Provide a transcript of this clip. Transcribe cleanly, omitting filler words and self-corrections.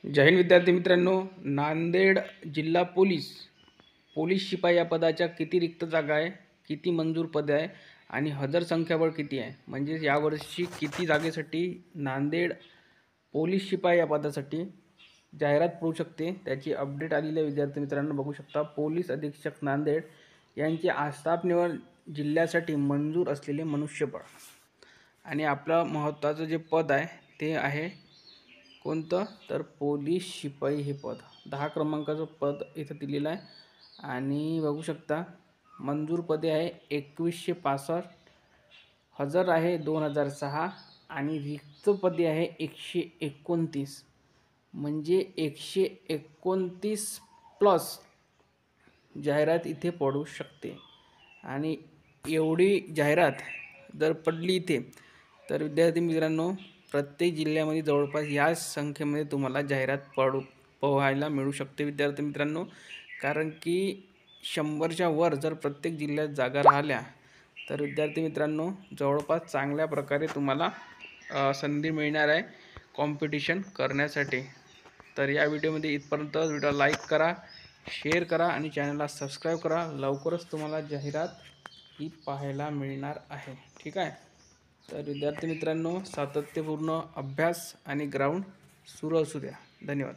जय हिंद विद्यार्थी मित्रांनो, नांदेड जिल्हा पोलीस शिपाई या पदाच्या किती रिक्त जागा आहे, किती मंजूर पदे आहे आणि हजर संख्याबळ किती आहे, म्हणजे यावर्षी किती जागेसाठी नांदेड पोलीस शिपाई या पदासाठी जाहिरात पडू शकते त्याची अपडेट आलेली आहे. विद्यार्थी मित्रांनो बघू शकता, पोलीस अधीक्षक नांदेड यांची आस्थापनेवर जिल्ह्यासाठी मंजूर असलेले मनुष्यबळ आणि आपलं महत्त्वाचं जे पद आहे ते आहे कोणतं, तर पोलीस शिपाई हे पद 10 क्रमांकाचं पद इथं दिलेलं आहे आणि बघू शकता मंजूर पदे आहे 2165, हजर आहे 2006 आणि रिक्त पदे आहे 129, म्हणजे 129 प्लस जाहिरात इथे पडू शकते. आणि एवढी जाहिरात जर पडली इथे तर विद्यार्थी मित्रांनो प्रत्येक जिल्ह्यामध्ये जवळपास या संख्येमध्ये तुम्हाला जाहिरात पाहायला मिळू शकते. विद्यार्थी मित्रांनो, कारण की 100च्या वर जर प्रत्येक जिल्ह्यात जागा राहिल्या तर विद्यार्थी मित्रांनो जवळपास चांगल्या प्रकारे तुम्हाला संधी मिळणार आहे कॉम्पिटिशन करण्यासाठी. तर या व्हिडिओमध्ये इथपर्यंत. व्हिडिओ लाईक करा, शेअर करा आणि चॅनलला सबस्क्राईब करा. लवकरच तुम्हाला जाहिरात ही पाहायला मिळणार आहे. ठीक आहे. तर विद्यार्थी मित्रांनो सातत्यपूर्ण अभ्यास आणि ग्राउंड सुरू असू द्या. धन्यवाद.